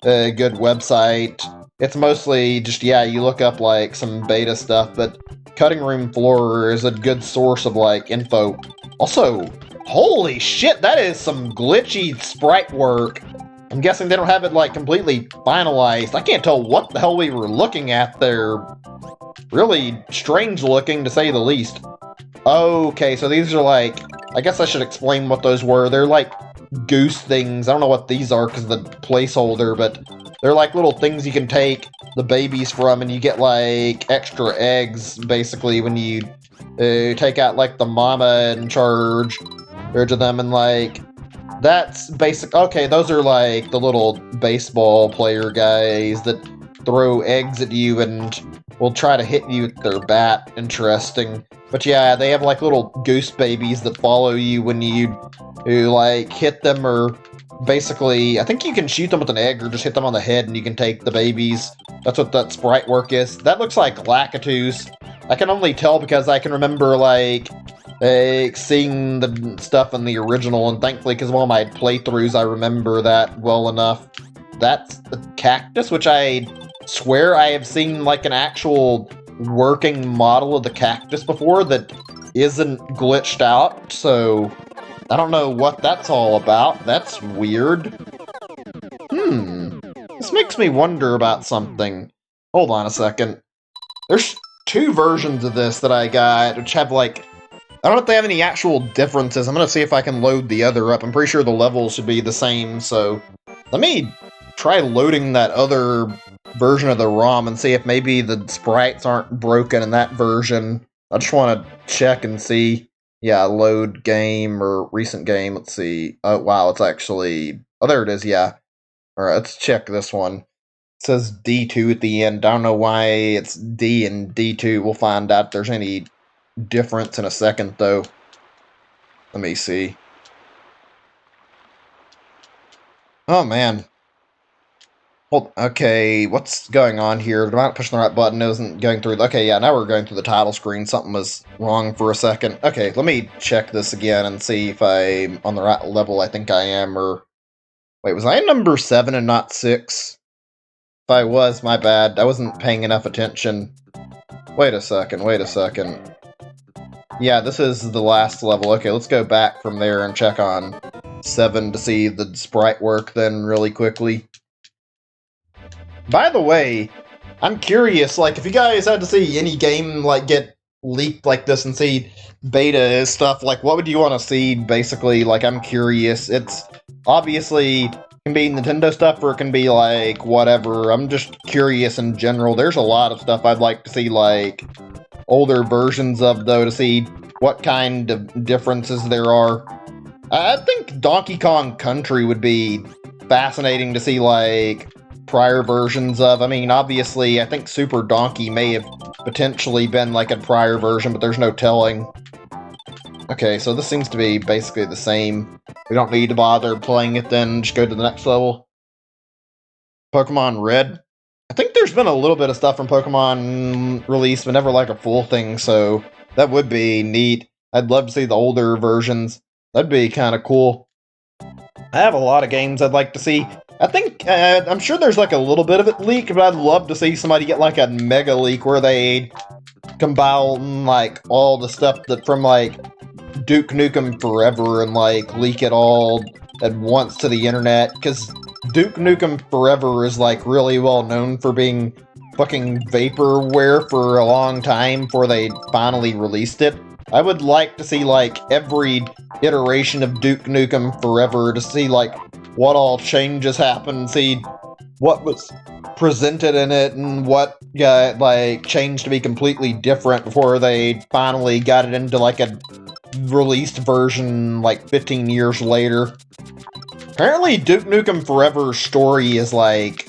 Speaker 1: good website. It's mostly just, yeah, you look up like some beta stuff, but Cutting Room Floor is a good source of like info. Also, holy shit, that is some glitchy sprite work. I'm guessing they don't have it like completely finalized. I can't tell what the hell we were looking at there. Really strange looking, to say the least. Okay, so these are like, I guess I should explain what those were. They're like goose things. I don't know what these are because of the placeholder, but they're like little things you can take the babies from, and you get like extra eggs basically when you take out like the mama in charge of them, and like that's basic. Okay, those are like the little baseball player guys that throw eggs at you and will try to hit you with their bat. Interesting. But yeah, they have like little goose babies that follow you when you like hit them, or basically, I think you can shoot them with an egg or just hit them on the head and you can take the babies. That's what that sprite work is. That looks like Lakitus. I can only tell because I can remember like seeing the stuff in the original, and thankfully because of all my playthroughs I remember that well enough. that's the cactus, which I swear I have seen like an actual working model of the cactus before that isn't glitched out, so I don't know what that's all about. That's weird. This makes me wonder about something. Hold on a second. There's two versions of this that I got, which have like, I don't know if they have any actual differences. I'm gonna see if I can load the other up. I'm pretty sure the levels should be the same, so let me try loading that other version of the ROM and see if maybe the sprites aren't broken in that version. I just want to check and see. Yeah, load game or recent game. Let's see. Oh, wow, it's actually... Oh, there it is, yeah. Alright, let's check this one. It says D2 at the end. I don't know why it's D and D2. We'll find out if there's any difference in a second, though. Let me see. Oh, man. Hold, okay, what's going on here? Am I not pushing the right button? It wasn't going through... Okay, yeah, now we're going through the title screen. Something was wrong for a second. Okay, let me check this again and see if I'm on the right level. I think I am, or... Wait, was I number 7 and not 6? If I was, my bad. I wasn't paying enough attention. Wait a second, wait a second. Yeah, this is the last level. Okay, let's go back from there and check on 7 to see the sprite work then really quickly. By the way, I'm curious, like, if you guys had to see any game, like, get leaked like this and see beta stuff, like, what would you want to see, basically? Like, I'm curious. It's obviously can be Nintendo stuff or it can be, like, whatever. I'm just curious in general. There's a lot of stuff I'd like to see, like, older versions of, though, to see what kind of differences there are. I think Donkey Kong Country would be fascinating to see, like, prior versions of. I mean, obviously, I think Super Donkey may have potentially been like a prior version, but there's no telling. Okay, so this seems to be basically the same. We don't need to bother playing it then, just go to the next level. Pokemon Red. I think there's been a little bit of stuff from Pokemon released, but never like a full thing, so that would be neat. I'd love to see the older versions. That'd be kind of cool. I have a lot of games I'd like to see. I think, I'm sure there's like a little bit of it leaked, but I'd love to see somebody get like a mega leak where they combine like all the stuff that from like Duke Nukem Forever and like leak it all at once to the internet, because Duke Nukem Forever is like really well known for being fucking vaporware for a long time before they finally released it. I would like to see like every iteration of Duke Nukem Forever to see like what all changes happened, see what was presented in it and what got like changed to be completely different before they finally got it into like a released version like 15 years later. Apparently Duke Nukem Forever's story is like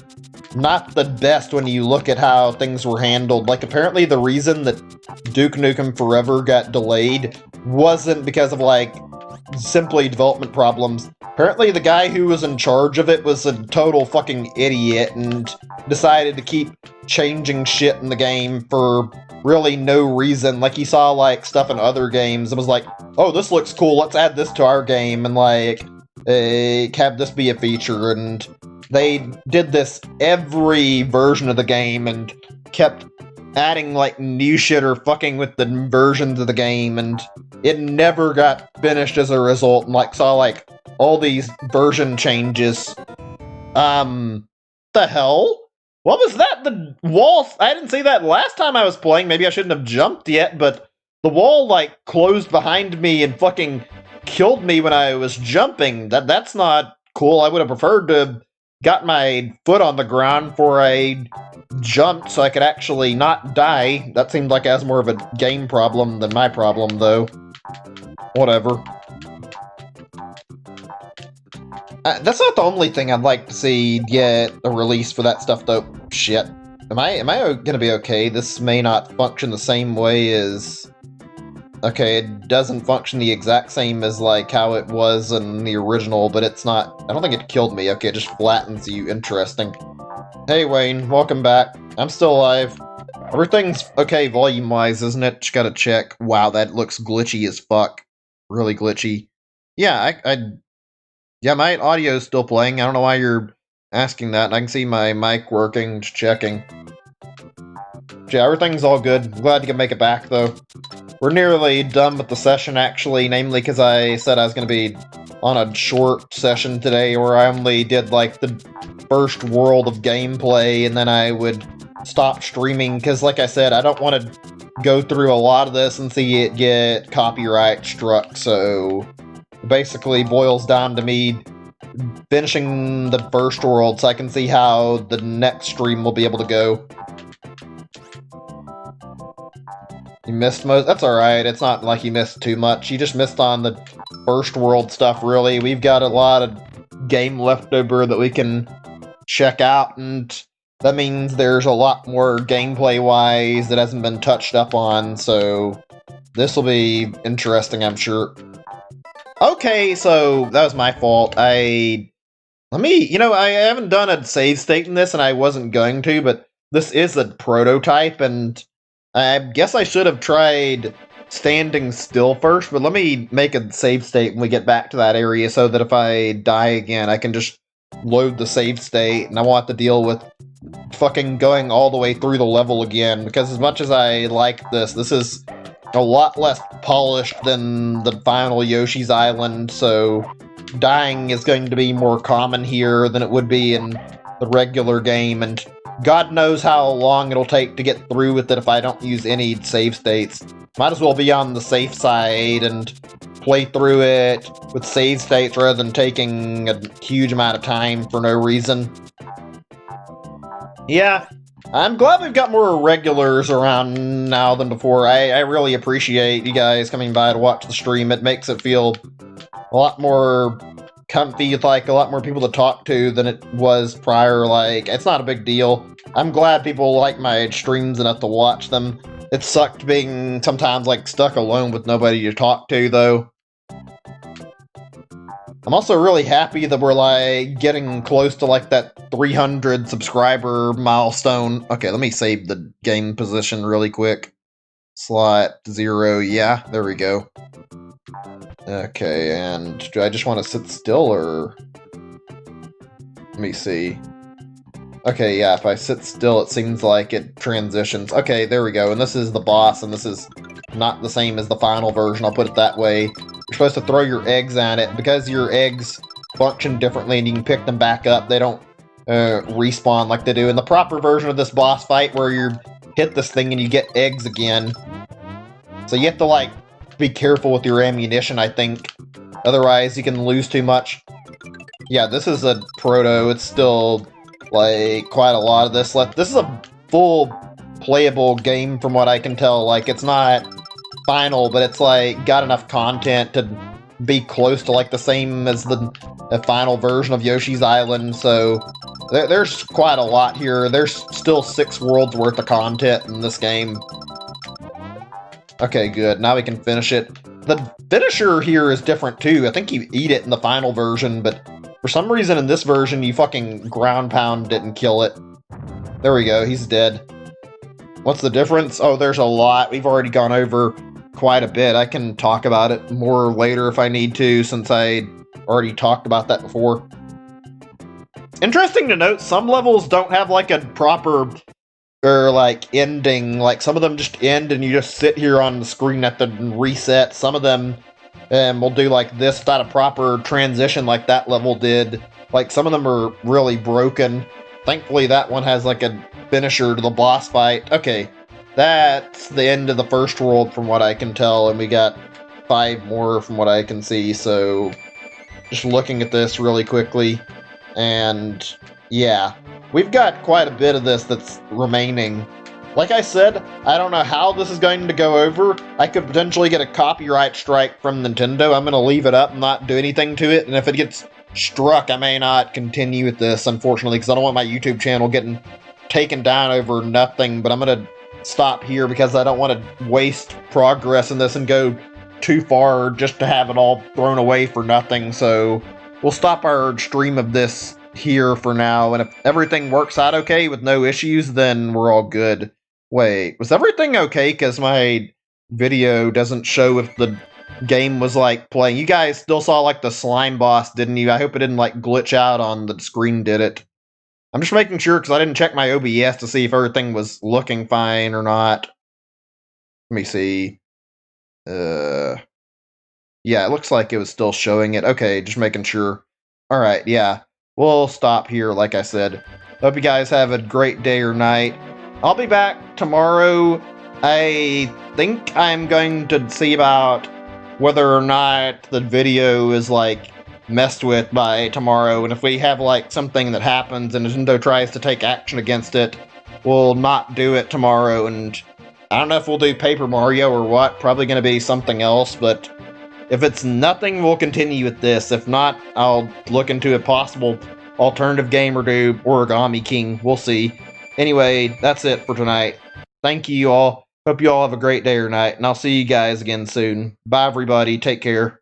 Speaker 1: not the best when you look at how things were handled. Like apparently the reason that Duke Nukem Forever got delayed wasn't because of like simply development problems. Apparently the guy who was in charge of it was a total fucking idiot and decided to keep changing shit in the game for really no reason. Like he saw like stuff in other games and was like, oh, this looks cool, let's add this to our game and like have this be a feature, and they did this every version of the game and kept adding like new shit or fucking with the versions of the game, and it never got finished as a result, and like saw like all these version changes. The hell? What was that? The wall? I didn't see that last time I was playing. Maybe I shouldn't have jumped yet, but the wall like closed behind me and fucking killed me when I was jumping. That's not cool. I would have preferred to have got my foot on the ground before I jumped so I could actually not die. That seemed like it has more of a game problem than my problem, though. Whatever. That's not the only thing I'd like to see get a release for that stuff, though. Shit. Am I gonna be okay? This may not function the same way as... Okay, it doesn't function the exact same as, like, how it was in the original, but it's not... I don't think it killed me. Okay, it just flattens you. Interesting. Hey, Wayne. Welcome back. I'm still alive. Everything's okay volume-wise, isn't it? Just gotta check. Wow, that looks glitchy as fuck. Really glitchy. Yeah, yeah, my audio's still playing. I don't know why you're asking that, and I can see my mic working, just checking. Yeah, everything's all good. I'm glad you can make it back, though. We're nearly done with the session, actually, namely because I said I was going to be on a short session today where I only did, like, the first world of gameplay, and then I would stop streaming, because, like I said, I don't want to go through a lot of this and see it get copyright struck, so it basically boils down to me finishing the first world so I can see how the next stream will be able to go. You missed most? That's alright, it's not like you missed too much. You just missed on the first world stuff, really. We've got a lot of game left over that we can check out, and that means there's a lot more gameplay-wise that hasn't been touched up on, so this will be interesting, I'm sure. Okay, so that was my fault. I haven't done a save state in this, and I wasn't going to, but this is a prototype, and I guess I should have tried standing still first, but let me make a save state when we get back to that area so that if I die again, I can just load the save state, and I won't have to deal with fucking going all the way through the level again, because as much as I like this is a lot less polished than the final Yoshi's Island, so dying is going to be more common here than it would be in the regular game, and God knows how long it'll take to get through with it if I don't use any save states. Might as well be on the safe side and play through it with save states rather than taking a huge amount of time for no reason. Yeah, I'm glad we've got more regulars around now than before. I really appreciate you guys coming by to watch the stream. It makes it feel a lot more comfy, like a lot more people to talk to than it was prior. Like, it's not a big deal. I'm glad people like my streams enough to watch them. It sucked being sometimes like stuck alone with nobody to talk to, though. I'm also really happy that we're like getting close to like that 300 subscriber milestone. Okay, let me save the game position really quick. Slot 0, yeah, there we go. Okay, and do I just want to sit still, or... Let me see. Okay, yeah, if I sit still, it seems like it transitions. Okay, there we go, and this is the boss, and this is not the same as the final version, I'll put it that way. You're supposed to throw your eggs at it. Because your eggs function differently and you can pick them back up, they don't respawn like they do in the proper version of this boss fight where you hit this thing and you get eggs again. So you have to, like, be careful with your ammunition, I think. Otherwise, you can lose too much. Yeah, this is a proto. It's still, like, quite a lot of this left. This is a full playable game from what I can tell. Like, it's not final, but it's, like, got enough content to be close to, like, the same as the final version of Yoshi's Island, so there's quite a lot here. There's still 6 worlds worth of content in this game. Okay, good. Now we can finish it. The finisher here is different, too. I think you eat it in the final version, but for some reason in this version, you fucking ground pound it and kill it. There we go, he's dead. What's the difference? Oh, there's a lot. We've already gone over quite a bit. I can talk about it more later if I need to, since I already talked about that before. Interesting to note, some levels don't have, like, a proper... or, like, ending. Like, some of them just end and you just sit here on the screen at the reset. Some of them will do, like, this without a proper transition like that level did. Like, some of them are really broken. Thankfully, that one has, like, a finisher to the boss fight. Okay, that's the end of the first world from what I can tell, and we got 5 more from what I can see, so... just looking at this really quickly, and... yeah. We've got quite a bit of this that's remaining. Like I said, I don't know how this is going to go over. I could potentially get a copyright strike from Nintendo. I'm going to leave it up and not do anything to it, and if it gets struck, I may not continue with this, unfortunately, because I don't want my YouTube channel getting taken down over nothing, but I'm going to stop here because I don't want to waste progress in this and go too far just to have it all thrown away for nothing, so we'll stop our stream of this here for now, and if everything works out okay with no issues, then we're all good. Wait, was everything okay? Because my video doesn't show if the game was, like, playing. You guys still saw, like, the slime boss, didn't you? I hope it didn't, like, glitch out on the screen, did it? I'm just making sure because I didn't check my OBS to see if everything was looking fine or not. Let me see. Yeah, it looks like it was still showing it. Okay, just making sure. Alright, yeah. We'll stop here, like I said. Hope you guys have a great day or night. I'll be back tomorrow. I think I'm going to see about whether or not the video is, like, messed with by tomorrow. And if we have, like, something that happens and Nintendo tries to take action against it, we'll not do it tomorrow. And I don't know if we'll do Paper Mario or what. Probably going to be something else, but if it's nothing, we'll continue with this. If not, I'll look into a possible alternative game or do Origami King. We'll see. Anyway, that's it for tonight. Thank you all. Hope you all have a great day or night, and I'll see you guys again soon. Bye, everybody. Take care.